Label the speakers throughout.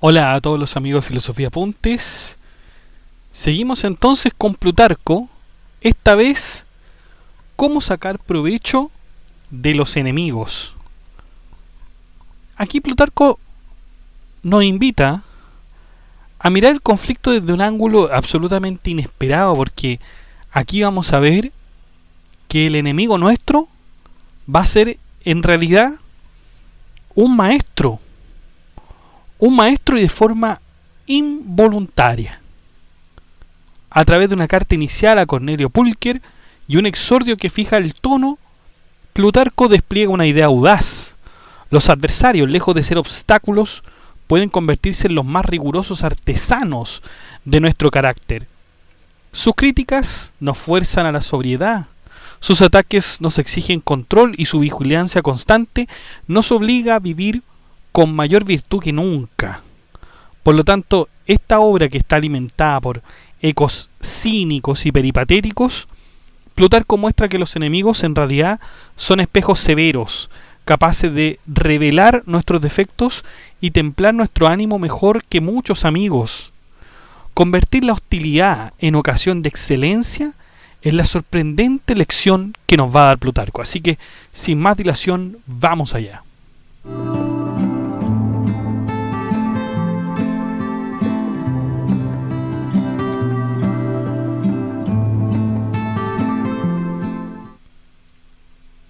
Speaker 1: Hola a todos los amigos de Filosofía Apuntes. Seguimos entonces con Plutarco, esta vez cómo sacar provecho de los enemigos. Aquí Plutarco nos invita a mirar el conflicto desde un ángulo absolutamente inesperado, porque aquí vamos a ver que el enemigo nuestro va a ser en realidad un maestro y de forma involuntaria, a través de una carta inicial a Cornelio Pulcher y un exordio que fija el tono. Plutarco despliega una idea audaz. Los adversarios, lejos de ser obstáculos, pueden convertirse en los más rigurosos artesanos de nuestro carácter. Sus críticas nos fuerzan a la sobriedad, sus ataques nos exigen control y su vigilancia constante nos obliga a vivir con mayor virtud que nunca. Por lo tanto, esta obra, que está alimentada por ecos cínicos y peripatéticos, Plutarco muestra que los enemigos en realidad son espejos severos, capaces de revelar nuestros defectos y templar nuestro ánimo mejor que muchos amigos. Convertir la hostilidad en ocasión de excelencia es la sorprendente lección que nos va a dar Plutarco. Así que, sin más dilación, vamos allá.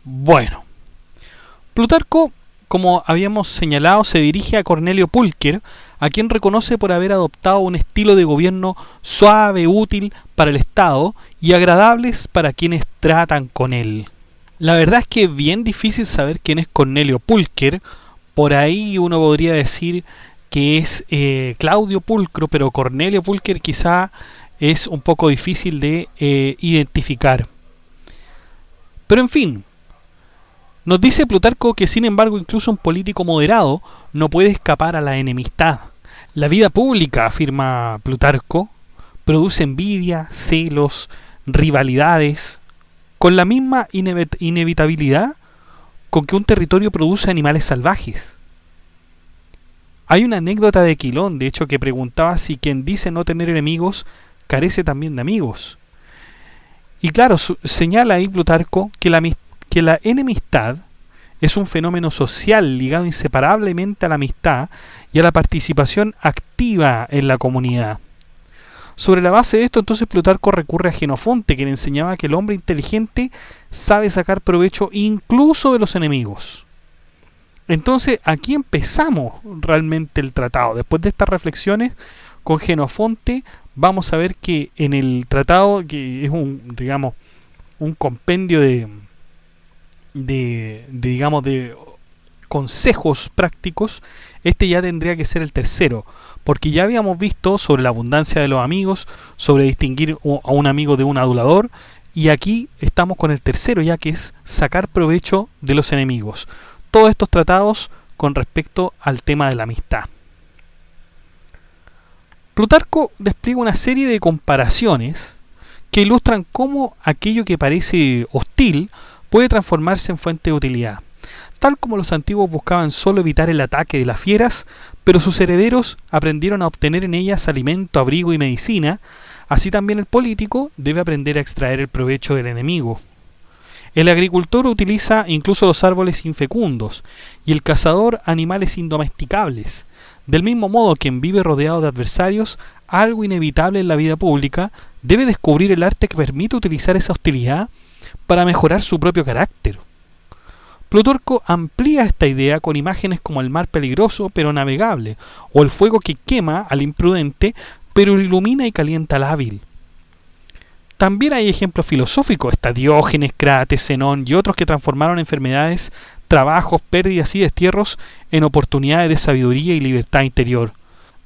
Speaker 1: Bueno, Plutarco, como habíamos señalado, se dirige a Cornelio Pulcher, a quien reconoce por haber adoptado un estilo de gobierno suave, útil para el Estado y agradables para quienes tratan con él. La verdad es que es bien difícil saber quién es Cornelio Pulcher. Por ahí uno podría decir que es Claudio Pulcro, pero Cornelio Pulcher quizá es un poco difícil de identificar. Pero en fin, nos dice Plutarco que sin embargo incluso un político moderado no puede escapar a la enemistad. La vida pública, afirma Plutarco, produce envidia, celos, rivalidades, con la misma inevitabilidad con que un territorio produce animales salvajes. Hay una anécdota de Quilón, de hecho, que preguntaba si quien dice no tener enemigos carece también de amigos. Y claro, señala ahí Plutarco que la enemistad es un fenómeno social ligado inseparablemente a la amistad y a la participación activa en la comunidad. Sobre la base de esto, entonces, Plutarco recurre a Jenofonte, quien enseñaba que el hombre inteligente sabe sacar provecho incluso de los enemigos. Entonces, aquí empezamos realmente el tratado. Después de estas reflexiones con Jenofonte, vamos a ver que en el tratado, que es un compendio de consejos prácticos, este ya tendría que ser el tercero, porque ya habíamos visto sobre la abundancia de los amigos, sobre distinguir a un amigo de un adulador, y aquí estamos con el tercero, ya que es sacar provecho de los enemigos. Todos estos tratados con respecto al tema de la amistad. Plutarco despliega una serie de comparaciones que ilustran cómo aquello que parece hostil puede transformarse en fuente de utilidad. Tal como los antiguos buscaban solo evitar el ataque de las fieras, pero sus herederos aprendieron a obtener en ellas alimento, abrigo y medicina, así también el político debe aprender a extraer el provecho del enemigo. El agricultor utiliza incluso los árboles infecundos y el cazador animales indomesticables. Del mismo modo, quien vive rodeado de adversarios, algo inevitable en la vida pública, debe descubrir el arte que permite utilizar esa hostilidad para mejorar su propio carácter. Plutarco amplía esta idea con imágenes como el mar peligroso pero navegable, o el fuego que quema al imprudente pero ilumina y calienta al hábil. También hay ejemplos filosóficos, está Diógenes, Crates, Zenón y otros que transformaron enfermedades, trabajos, pérdidas y destierros en oportunidades de sabiduría y libertad interior.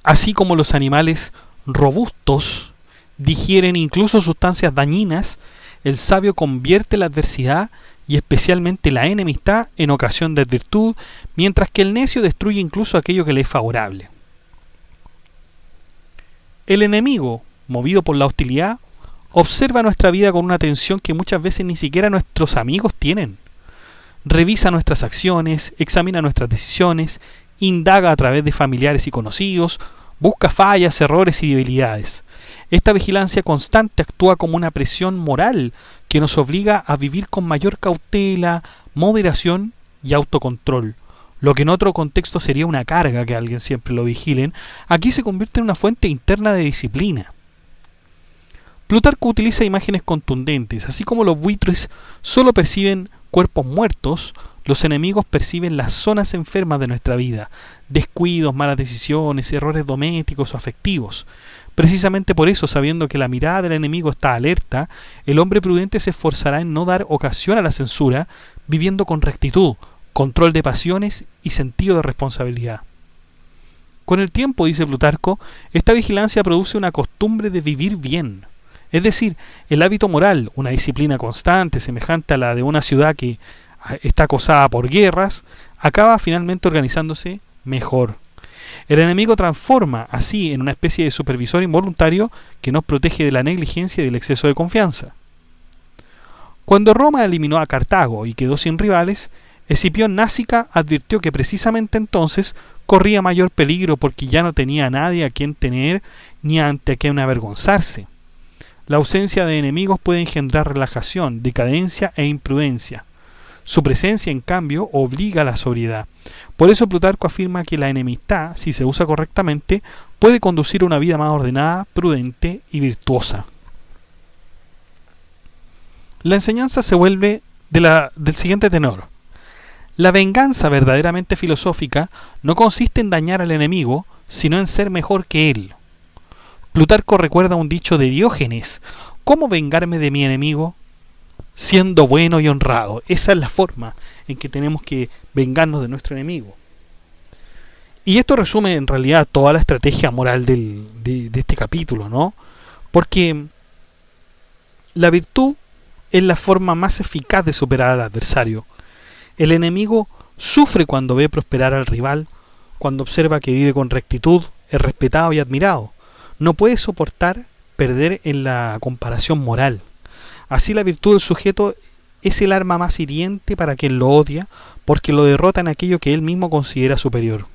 Speaker 1: Así como los animales robustos digieren incluso sustancias dañinas, el sabio convierte la adversidad y especialmente la enemistad en ocasión de virtud, mientras que el necio destruye incluso aquello que le es favorable. El enemigo, movido por la hostilidad, observa nuestra vida con una atención que muchas veces ni siquiera nuestros amigos tienen. revisa nuestras acciones, examina nuestras decisiones, indaga a través de familiares y conocidos, busca fallas, errores y debilidades. Esta vigilancia constante actúa como una presión moral que nos obliga a vivir con mayor cautela, moderación y autocontrol. Lo que en otro contexto sería una carga que alguien siempre lo vigilen, aquí se convierte en una fuente interna de disciplina. Plutarco utiliza imágenes contundentes, así como los buitres solo perciben cuerpos muertos, los enemigos perciben las zonas enfermas de nuestra vida, descuidos, malas decisiones, errores domésticos o afectivos. Precisamente por eso, sabiendo que la mirada del enemigo está alerta, el hombre prudente se esforzará en no dar ocasión a la censura, viviendo con rectitud, control de pasiones y sentido de responsabilidad. Con el tiempo, dice Plutarco, esta vigilancia produce una costumbre de vivir bien. Es decir, el hábito moral, una disciplina constante, semejante a la de una ciudad que está acosada por guerras, acaba finalmente organizándose mejor. El enemigo transforma así en una especie de supervisor involuntario que nos protege de la negligencia y del exceso de confianza. Cuando Roma eliminó a Cartago y quedó sin rivales, Escipión Násica advirtió que precisamente entonces corría mayor peligro porque ya no tenía a nadie a quien tener ni ante quien avergonzarse. La ausencia de enemigos puede engendrar relajación, decadencia e imprudencia. Su presencia, en cambio, obliga a la sobriedad. Por eso Plutarco afirma que la enemistad, si se usa correctamente, puede conducir a una vida más ordenada, prudente y virtuosa. La enseñanza se vuelve del siguiente tenor. La venganza verdaderamente filosófica no consiste en dañar al enemigo, sino en ser mejor que él. Plutarco recuerda un dicho de Diógenes: ¿cómo vengarme de mi enemigo? Siendo bueno y honrado. Esa es la forma en que tenemos que vengarnos de nuestro enemigo. Y esto resume en realidad toda la estrategia moral de este capítulo, ¿no? Porque la virtud es la forma más eficaz de superar al adversario. El enemigo sufre cuando ve prosperar al rival, cuando observa que vive con rectitud, es respetado y admirado. No puede soportar perder en la comparación moral. Así la virtud del sujeto es el arma más hiriente para quien lo odia, porque lo derrota en aquello que él mismo considera superior.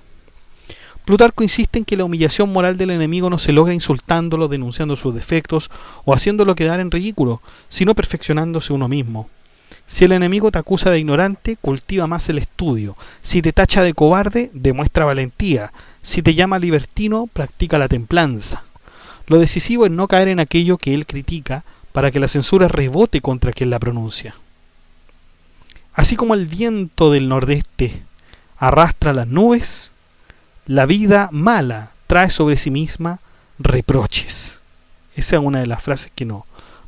Speaker 1: Plutarco insiste en que la humillación moral del enemigo no se logra insultándolo, denunciando sus defectos o haciéndolo quedar en ridículo, sino perfeccionándose uno mismo. Si el enemigo te acusa de ignorante, cultiva más el estudio. Si te tacha de cobarde, demuestra valentía. Si te llama libertino, practica la templanza. Lo decisivo es no caer en aquello que él critica, para que la censura rebote contra quien la pronuncia. Así como el viento del nordeste arrastra las nubes, la vida mala trae sobre sí misma reproches. Esa es una de las frases que nos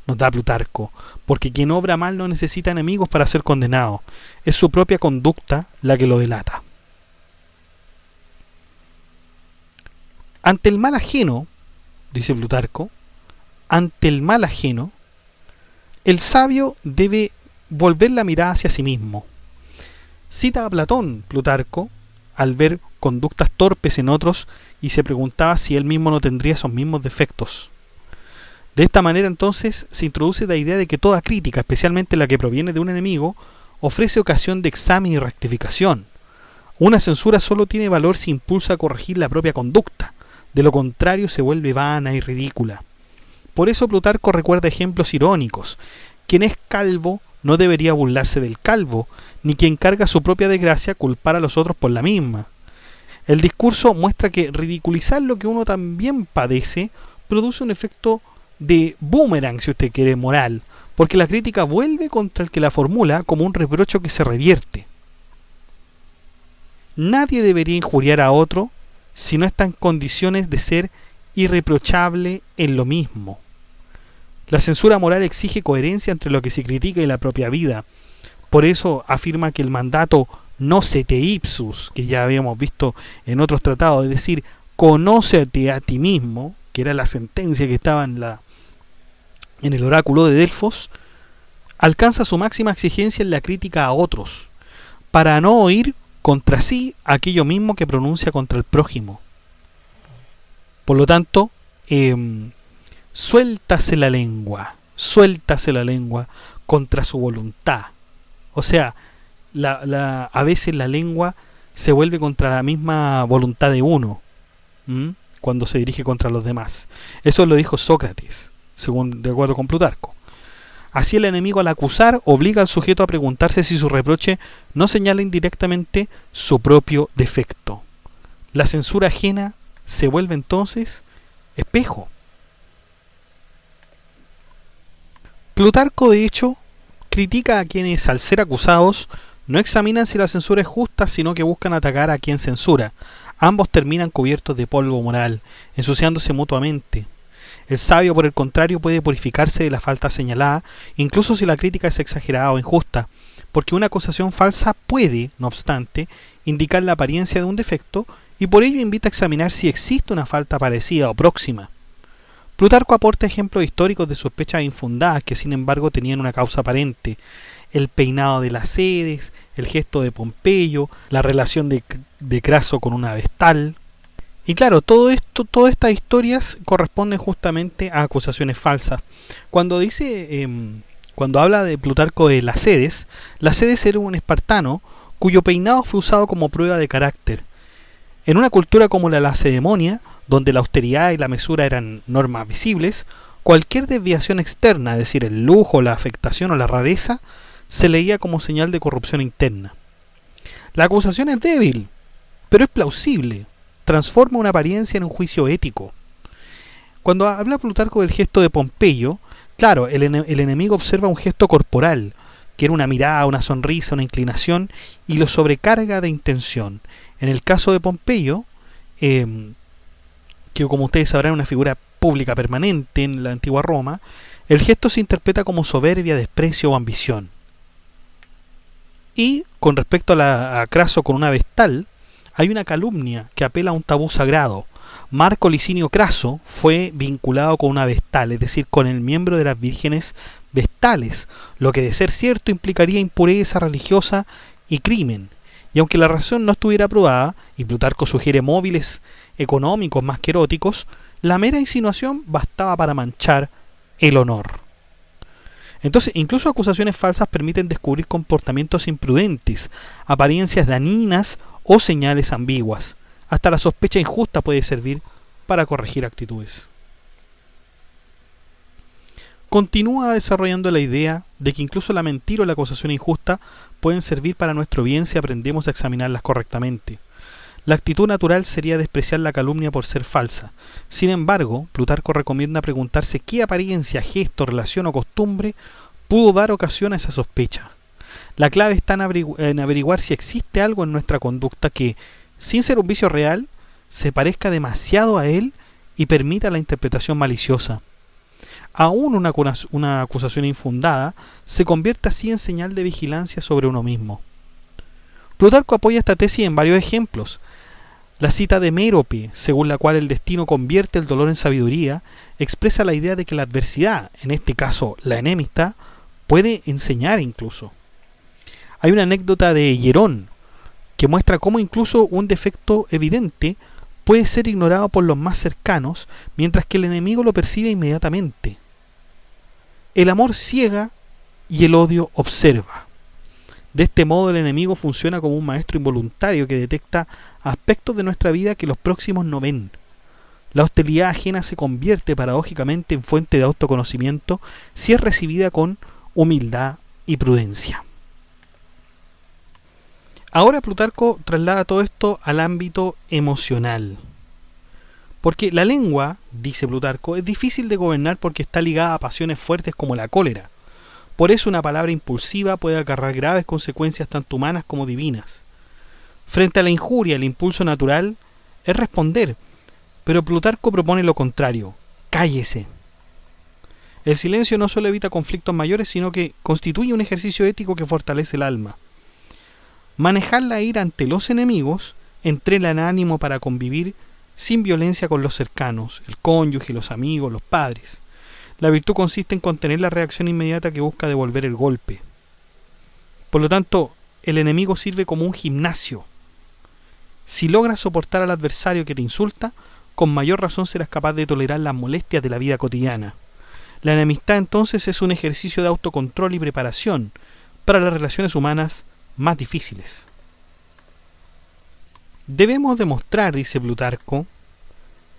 Speaker 1: da Plutarco, porque quien obra mal no necesita enemigos para ser condenado, es su propia conducta la que lo delata. Ante el mal ajeno, dice Plutarco, ante el mal ajeno, el sabio debe volver la mirada hacia sí mismo. Cita a Platón, Plutarco, al ver conductas torpes en otros y se preguntaba si él mismo no tendría esos mismos defectos. De esta manera entonces se introduce la idea de que toda crítica, especialmente la que proviene de un enemigo, ofrece ocasión de examen y rectificación. Una censura solo tiene valor si impulsa a corregir la propia conducta, de lo contrario se vuelve vana y ridícula. Por eso Plutarco recuerda ejemplos irónicos. Quien es calvo no debería burlarse del calvo, ni quien carga su propia desgracia culpar a los otros por la misma. El discurso muestra que ridiculizar lo que uno también padece produce un efecto de boomerang, si usted quiere, moral, porque la crítica vuelve contra el que la formula como un reproche que se revierte. Nadie debería injuriar a otro si no está en condiciones de ser irreprochable en lo mismo. La censura moral exige coherencia entre lo que se critica y la propia vida. Por eso afirma que el mandato nocete ipsus, que ya habíamos visto en otros tratados, es decir, conócete a ti mismo, que era la sentencia que estaba en el oráculo de Delfos, alcanza su máxima exigencia en la crítica a otros, para no oír contra sí aquello mismo que pronuncia contra el prójimo. Por lo tanto, suéltase la lengua contra su voluntad. O sea, a veces la lengua se vuelve contra la misma voluntad de uno, cuando se dirige contra los demás. Eso lo dijo Sócrates, de acuerdo con Plutarco. Así el enemigo, al acusar, obliga al sujeto a preguntarse si su reproche no señala indirectamente su propio defecto. La censura ajena se vuelve entonces espejo. Plutarco, de hecho, critica a quienes, al ser acusados, no examinan si la censura es justa, sino que buscan atacar a quien censura. Ambos terminan cubiertos de polvo moral, ensuciándose mutuamente. El sabio, por el contrario, puede purificarse de la falta señalada, incluso si la crítica es exagerada o injusta, porque una acusación falsa puede, no obstante, indicar la apariencia de un defecto, y por ello invita a examinar si existe una falta parecida o próxima. Plutarco aporta ejemplos históricos de sospechas infundadas que sin embargo tenían una causa aparente: el peinado de las Cedes, el gesto de Pompeyo, la relación de Craso con una vestal. Y claro, todas estas historias corresponden justamente a acusaciones falsas. Cuando habla de Plutarco de las Cedes era un espartano cuyo peinado fue usado como prueba de carácter. En una cultura como la lacedemonia, donde la austeridad y la mesura eran normas visibles, cualquier desviación externa, es decir, el lujo, la afectación o la rareza, se leía como señal de corrupción interna. La acusación es débil, pero es plausible. Transforma una apariencia en un juicio ético. Cuando habla Plutarco del gesto de Pompeyo, claro, el enemigo observa un gesto corporal, que era una mirada, una sonrisa, una inclinación, y lo sobrecarga de intención. En el caso de Pompeyo, que como ustedes sabrán es una figura pública permanente en la antigua Roma, el gesto se interpreta como soberbia, desprecio o ambición. Y con respecto a Craso con una vestal, hay una calumnia que apela a un tabú sagrado. Marco Licinio Craso fue vinculado con una vestal, es decir, con el miembro de las vírgenes vestales, lo que de ser cierto implicaría impureza religiosa y crimen. Y aunque la razón no estuviera probada, y Plutarco sugiere móviles económicos más que eróticos, la mera insinuación bastaba para manchar el honor. Entonces, incluso acusaciones falsas permiten descubrir comportamientos imprudentes, apariencias dañinas o señales ambiguas. Hasta la sospecha injusta puede servir para corregir actitudes. Continúa desarrollando la idea de que incluso la mentira o la acusación injusta pueden servir para nuestro bien si aprendemos a examinarlas correctamente. La actitud natural sería despreciar la calumnia por ser falsa. Sin embargo, Plutarco recomienda preguntarse qué apariencia, gesto, relación o costumbre pudo dar ocasión a esa sospecha. La clave está en averiguar si existe algo en nuestra conducta que, sin ser un vicio real, se parezca demasiado a él y permita la interpretación maliciosa. Aún una acusación infundada se convierte así en señal de vigilancia sobre uno mismo. Plutarco apoya esta tesis en varios ejemplos. La cita de Mérope, según la cual el destino convierte el dolor en sabiduría, expresa la idea de que la adversidad, en este caso la enemistad, puede enseñar incluso. Hay una anécdota de Hierón que muestra cómo incluso un defecto evidente puede ser ignorado por los más cercanos, mientras que el enemigo lo percibe inmediatamente. El amor ciega y el odio observa. De este modo el enemigo funciona como un maestro involuntario que detecta aspectos de nuestra vida que los próximos no ven. La hostilidad ajena se convierte paradójicamente en fuente de autoconocimiento si es recibida con humildad y prudencia. Ahora Plutarco traslada todo esto al ámbito emocional. Porque la lengua, dice Plutarco, es difícil de gobernar porque está ligada a pasiones fuertes como la cólera. Por eso una palabra impulsiva puede acarrear graves consecuencias tanto humanas como divinas. Frente a la injuria, el impulso natural es responder, pero Plutarco propone lo contrario: cállese. El silencio no solo evita conflictos mayores, sino que constituye un ejercicio ético que fortalece el alma. Manejar la ira ante los enemigos entrena el ánimo para convivir sin violencia con los cercanos, el cónyuge, los amigos, los padres. La virtud consiste en contener la reacción inmediata que busca devolver el golpe. Por lo tanto, el enemigo sirve como un gimnasio. Si logras soportar al adversario que te insulta, con mayor razón serás capaz de tolerar las molestias de la vida cotidiana. La enemistad entonces es un ejercicio de autocontrol y preparación para las relaciones humanas más difíciles. Debemos demostrar, dice Plutarco,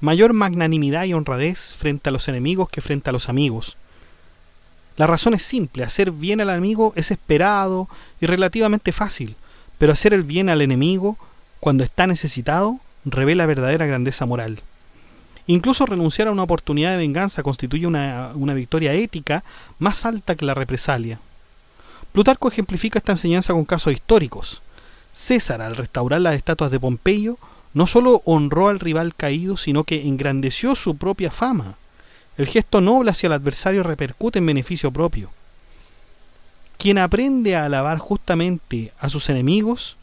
Speaker 1: mayor magnanimidad y honradez frente a los enemigos que frente a los amigos. La razón es simple: hacer bien al amigo es esperado y relativamente fácil, pero hacer el bien al enemigo, cuando está necesitado, revela verdadera grandeza moral. Incluso renunciar a una oportunidad de venganza constituye una victoria ética más alta que la represalia. Plutarco ejemplifica esta enseñanza con casos históricos. César, al restaurar las estatuas de Pompeyo, no solo honró al rival caído, sino que engrandeció su propia fama. El gesto noble hacia el adversario repercute en beneficio propio. Quien aprende a alabar justamente a sus enemigos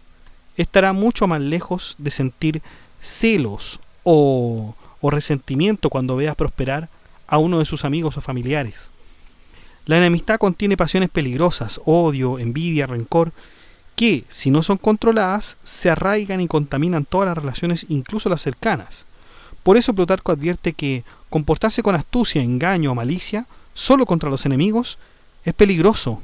Speaker 1: estará mucho más lejos de sentir celos o resentimiento cuando vea prosperar a uno de sus amigos o familiares. La enemistad contiene pasiones peligrosas, odio, envidia, rencor, que, si no son controladas, se arraigan y contaminan todas las relaciones, incluso las cercanas. Por eso Plutarco advierte que comportarse con astucia, engaño o malicia solo contra los enemigos es peligroso.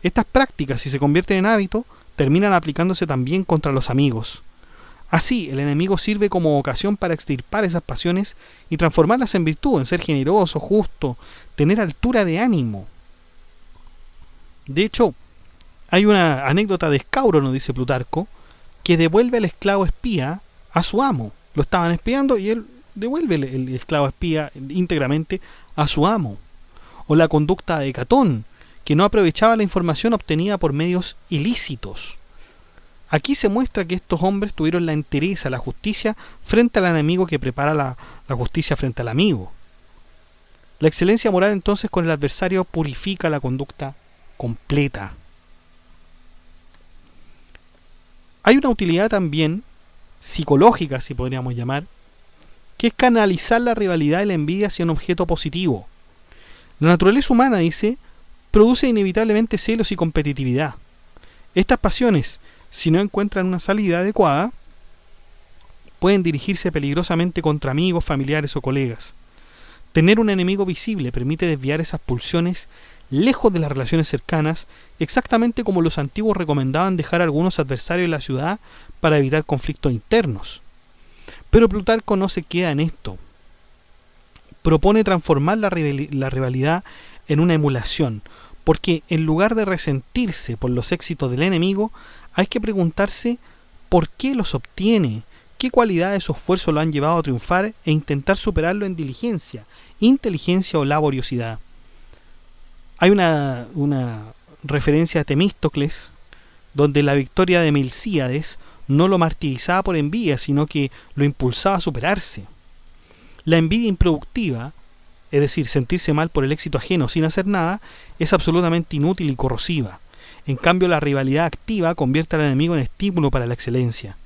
Speaker 1: Estas prácticas, si se convierten en hábito, terminan aplicándose también contra los amigos. Así, el enemigo sirve como ocasión para extirpar esas pasiones y transformarlas en virtud, en ser generoso, justo, tener altura de ánimo. De hecho, hay una anécdota de Escauro, nos dice Plutarco, que devuelve al esclavo espía a su amo. Lo estaban espiando y él devuelve el esclavo espía íntegramente a su amo. O la conducta de Catón, que no aprovechaba la información obtenida por medios ilícitos. Aquí se muestra que estos hombres tuvieron la entereza, la justicia frente al enemigo que prepara la justicia frente al amigo. La excelencia moral entonces con el adversario purifica la conducta completa. Hay una utilidad también psicológica, si podríamos llamar, que es canalizar la rivalidad y la envidia hacia un objeto positivo. La naturaleza humana, dice, produce inevitablemente celos y competitividad. Estas pasiones, si no encuentran una salida adecuada, pueden dirigirse peligrosamente contra amigos, familiares o colegas. Tener un enemigo visible permite desviar esas pulsiones lejos de las relaciones cercanas, exactamente como los antiguos recomendaban dejar a algunos adversarios en la ciudad para evitar conflictos internos. Pero Plutarco no se queda en esto. Propone transformar la rivalidad en una emulación, porque en lugar de resentirse por los éxitos del enemigo, hay que preguntarse por qué los obtiene, qué cualidades o esfuerzos lo han llevado a triunfar e intentar superarlo en diligencia, inteligencia o laboriosidad. Hay una referencia a Temístocles, donde la victoria de Milcíades no lo martirizaba por envidia, sino que lo impulsaba a superarse. La envidia improductiva, es decir, sentirse mal por el éxito ajeno sin hacer nada, es absolutamente inútil y corrosiva. En cambio, la rivalidad activa convierte al enemigo en estímulo para la excelencia.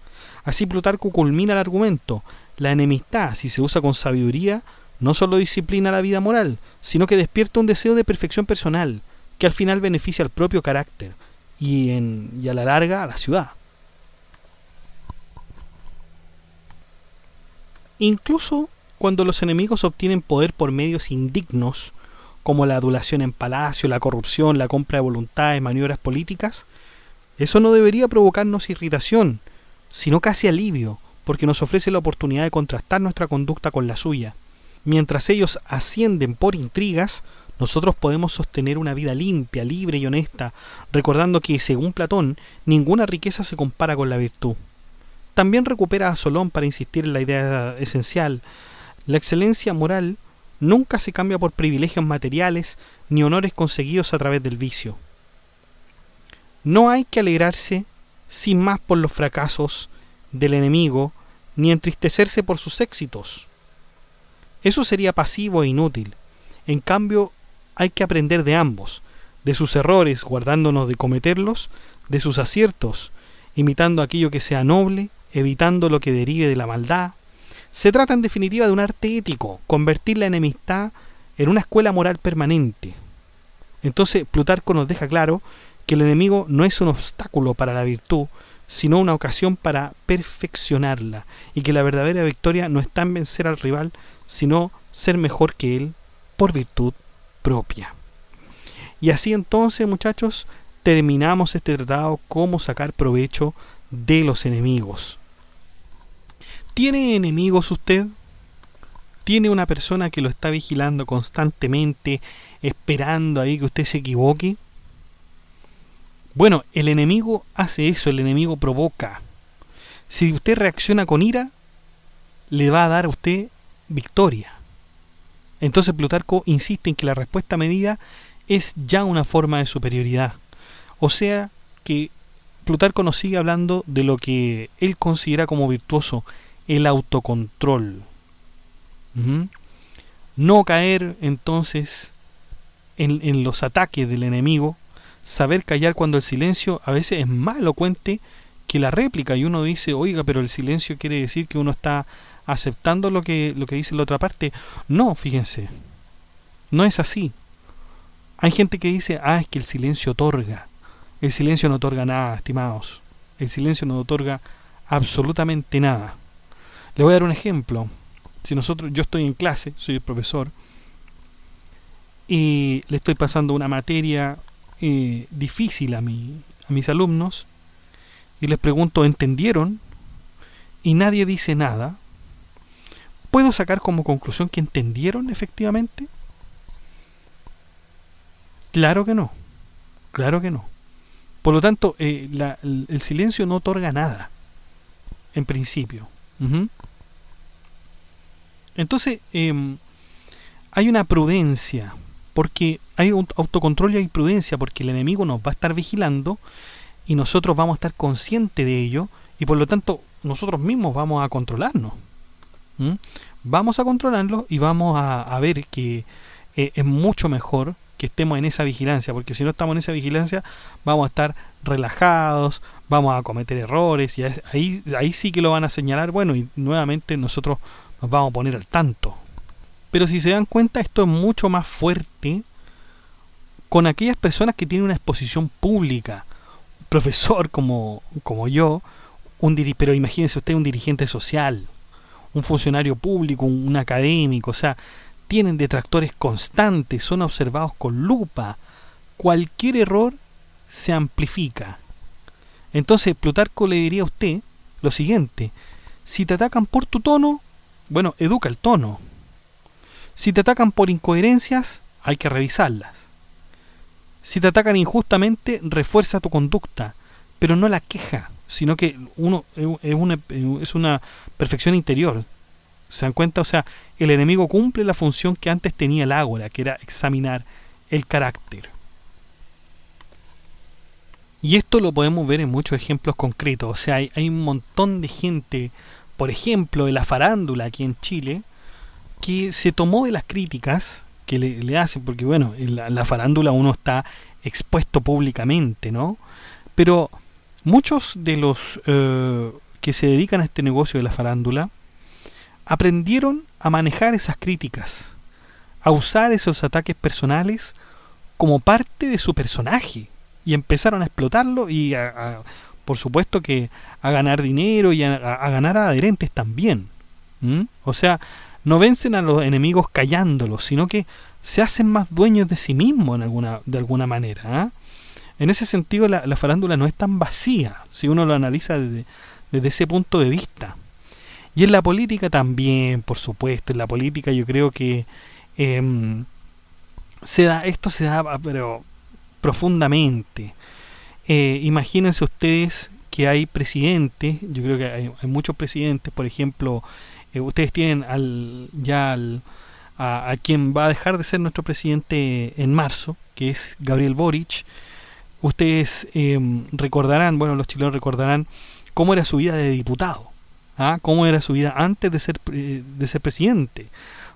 Speaker 1: Así Plutarco culmina el argumento: la enemistad, si se usa con sabiduría, no solo disciplina la vida moral, sino que despierta un deseo de perfección personal, que al final beneficia al propio carácter y a la larga a la ciudad. Incluso cuando los enemigos obtienen poder por medios indignos, como la adulación en palacio, la corrupción, la compra de voluntades, maniobras políticas, eso no debería provocarnos irritación, sino casi alivio, porque nos ofrece la oportunidad de contrastar nuestra conducta con la suya. Mientras ellos ascienden por intrigas, nosotros podemos sostener una vida limpia, libre y honesta, recordando que, según Platón, ninguna riqueza se compara con la virtud. También recupera a Solón para insistir en la idea esencial: la excelencia moral nunca se cambia por privilegios materiales ni honores conseguidos a través del vicio. No hay que alegrarse sin más por los fracasos del enemigo, ni entristecerse por sus éxitos. Eso sería pasivo e inútil. En cambio, hay que aprender de ambos, de sus errores, guardándonos de cometerlos, de sus aciertos, imitando aquello que sea noble, evitando lo que derive de la maldad. Se trata en definitiva de un arte ético, convertir la enemistad en una escuela moral permanente. Entonces Plutarco nos deja claro que el enemigo no es un obstáculo para la virtud, sino una ocasión para perfeccionarla, y que la verdadera victoria no está en vencer al rival, sino ser mejor que él por virtud propia. Y así entonces, muchachos, terminamos este tratado, cómo sacar provecho de los enemigos. ¿Tiene enemigos usted? ¿Tiene una persona que lo está vigilando constantemente, esperando ahí que usted se equivoque? Bueno, el enemigo hace eso, el enemigo provoca. Si usted reacciona con ira, le va a dar a usted victoria. Entonces Plutarco insiste en que la respuesta medida es ya una forma de superioridad. O sea que Plutarco nos sigue hablando de lo que él considera como virtuoso, el autocontrol. No caer entonces en los ataques del enemigo, saber callar cuando el silencio a veces es más elocuente que la réplica, y uno dice, oiga, pero el silencio quiere decir que uno está aceptando lo que dice la otra parte. No, fíjense, no es así. Hay gente que dice, es que el silencio otorga. El silencio no otorga nada, estimados. El silencio no otorga absolutamente nada. Le voy a dar un ejemplo. Si yo estoy en clase, soy el profesor, y le estoy pasando una materia difícil a mis alumnos, y les pregunto, ¿entendieron? Y nadie dice nada. ¿Puedo sacar como conclusión que entendieron efectivamente? Claro que no. Claro que no. Por lo tanto, el silencio no otorga nada, en principio. Entonces, hay una prudencia, porque hay un autocontrol y hay prudencia, porque el enemigo nos va a estar vigilando y nosotros vamos a estar conscientes de ello, y por lo tanto nosotros mismos vamos a controlarnos. Vamos a controlarlo y vamos a ver que es mucho mejor que estemos en esa vigilancia, porque si no estamos en esa vigilancia vamos a estar relajados, vamos a cometer errores, y ahí sí que lo van a señalar, bueno, y nuevamente nosotros nos vamos a poner al tanto. Pero si se dan cuenta, esto es mucho más fuerte con aquellas personas que tienen una exposición pública. Un profesor como yo, pero imagínense usted un dirigente social, un funcionario público, un académico, o sea, tienen detractores constantes, son observados con lupa. Cualquier error se amplifica. Entonces Plutarco le diría a usted lo siguiente: si te atacan por tu tono, bueno, educa el tono. Si te atacan por incoherencias, hay que revisarlas. Si te atacan injustamente, refuerza tu conducta, pero no la queja, sino que es una perfección interior. ¿Se dan cuenta? O sea, el enemigo cumple la función que antes tenía el ágora, que era examinar el carácter. Y esto lo podemos ver en muchos ejemplos concretos. O sea, hay un montón de gente, por ejemplo, de la farándula aquí en Chile, que se tomó de las críticas que le hacen, porque bueno, en la farándula uno está expuesto públicamente, ¿no? Pero muchos de los que se dedican a este negocio de la farándula aprendieron a manejar esas críticas, a usar esos ataques personales como parte de su personaje, y empezaron a explotarlo y por supuesto que a ganar dinero y a ganar adherentes también. O sea, no vencen a los enemigos callándolos, sino que se hacen más dueños de sí mismos de alguna manera. En ese sentido la farándula no es tan vacía, si uno lo analiza desde ese punto de vista. Y en la política también, por supuesto. En la política yo creo que esto se da pero profundamente. Imagínense ustedes que hay presidentes, yo creo que hay muchos presidentes, por ejemplo, ustedes tienen a quien va a dejar de ser nuestro presidente en marzo, que es Gabriel Boric. Ustedes recordarán, bueno, los chilenos recordarán cómo era su vida de diputado, cómo era su vida antes de ser presidente.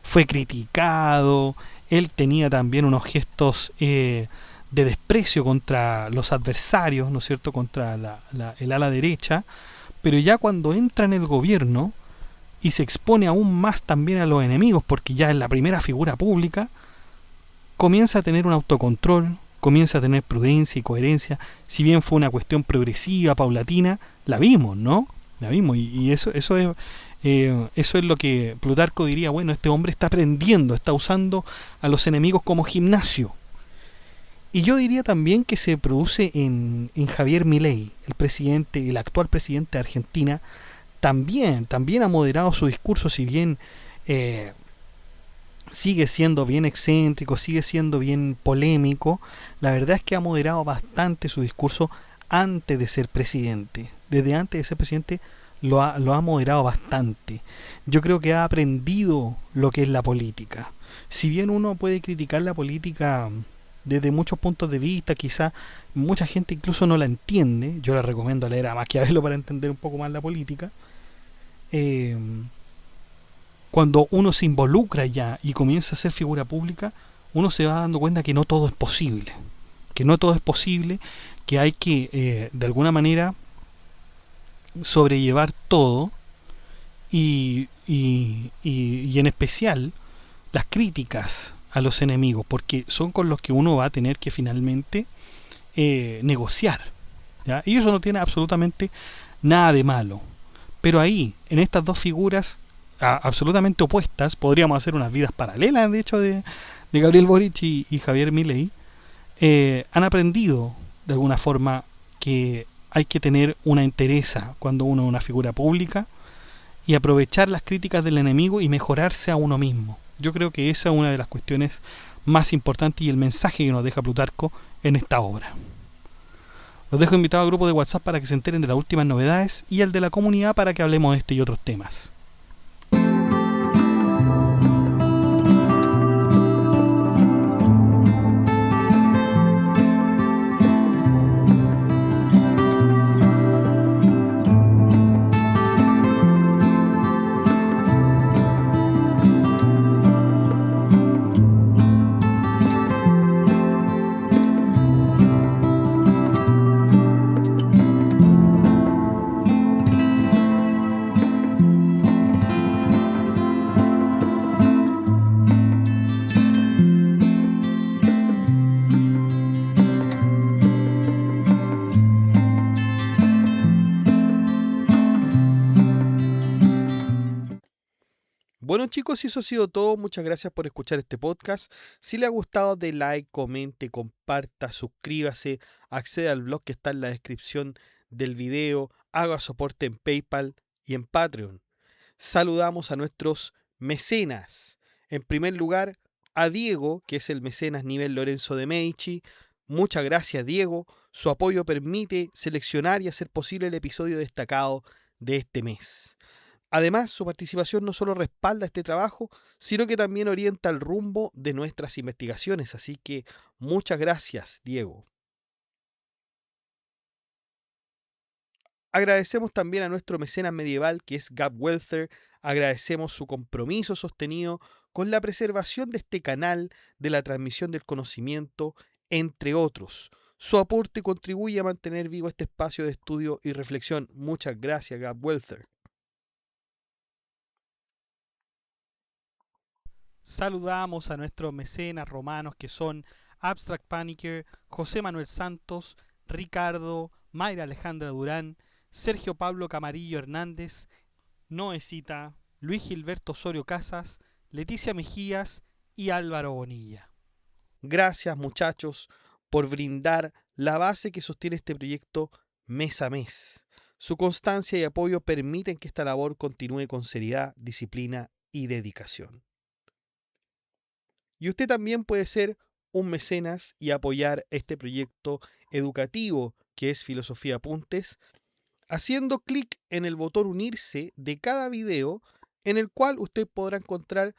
Speaker 1: Fue criticado, él tenía también unos gestos de desprecio contra los adversarios, ¿no es cierto?, contra el ala derecha, pero ya cuando entra en el gobierno y se expone aún más también a los enemigos, porque ya es la primera figura pública, comienza a tener un autocontrol, comienza a tener prudencia y coherencia. Si bien fue una cuestión progresiva, paulatina, la vimos, ¿no? La vimos, y eso es lo que Plutarco diría, bueno, este hombre está aprendiendo, está usando a los enemigos como gimnasio. Y yo diría también que se produce en Javier Milei, el actual presidente de Argentina. También ha moderado su discurso, si bien eh, sigue siendo bien excéntrico, sigue siendo bien polémico. La verdad es que ha moderado bastante su discurso antes de ser presidente. Desde antes de ser presidente lo ha moderado bastante. Yo creo que ha aprendido lo que es la política. Si bien uno puede criticar la política desde muchos puntos de vista, quizá mucha gente incluso no la entiende. Yo le recomiendo leer a Maquiavelo para entender un poco más la política. Eh, Cuando uno se involucra ya y comienza a ser figura pública, uno se va dando cuenta que no todo es posible. Que no todo es posible, que hay que de alguna manera sobrellevar todo y en especial las críticas a los enemigos, porque son con los que uno va a tener que finalmente negociar. ¿Ya? Y eso no tiene absolutamente nada de malo. Pero ahí, en estas dos figuras absolutamente opuestas, podríamos hacer unas vidas paralelas, de hecho, de Gabriel Boric y Javier Milei, han aprendido de alguna forma que hay que tener una entereza cuando uno es una figura pública y aprovechar las críticas del enemigo y mejorarse a uno mismo. Yo creo que esa es una de las cuestiones más importantes y el mensaje que nos deja Plutarco en esta obra. Los dejo invitados al grupo de WhatsApp para que se enteren de las últimas novedades y al de la comunidad para que hablemos de este y otros temas. Bueno chicos, y eso ha sido todo. Muchas gracias por escuchar este podcast. Si le ha gustado, de like, comente, comparta, suscríbase, acceda al blog que está en la descripción del video, haga soporte en PayPal y en Patreon. Saludamos a nuestros mecenas. En primer lugar, a Diego, que es el mecenas nivel Lorenzo de Medici. Muchas gracias, Diego. Su apoyo permite seleccionar y hacer posible el episodio destacado de este mes. Además, su participación no solo respalda este trabajo, sino que también orienta el rumbo de nuestras investigaciones. Así que muchas gracias, Diego. Agradecemos también a nuestro mecenas medieval, que es Gab Welther. Agradecemos su compromiso sostenido con la preservación de este canal, de la transmisión del conocimiento, entre otros. Su aporte contribuye a mantener vivo este espacio de estudio y reflexión. Muchas gracias, Gab Welther. Saludamos a nuestros mecenas romanos que son Abstract Panicker, José Manuel Santos, Ricardo, Mayra Alejandra Durán, Sergio Pablo Camarillo Hernández, Noecita, Luis Gilberto Osorio Casas, Leticia Mejías y Álvaro Bonilla. Gracias muchachos por brindar la base que sostiene este proyecto mes a mes. Su constancia y apoyo permiten que esta labor continúe con seriedad, disciplina y dedicación. Y usted también puede ser un mecenas y apoyar este proyecto educativo que es Filosofía Apuntes, haciendo clic en el botón unirse de cada video, en el cual usted podrá encontrar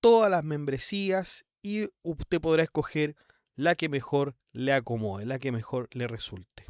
Speaker 1: todas las membresías y usted podrá escoger la que mejor le acomode, la que mejor le resulte.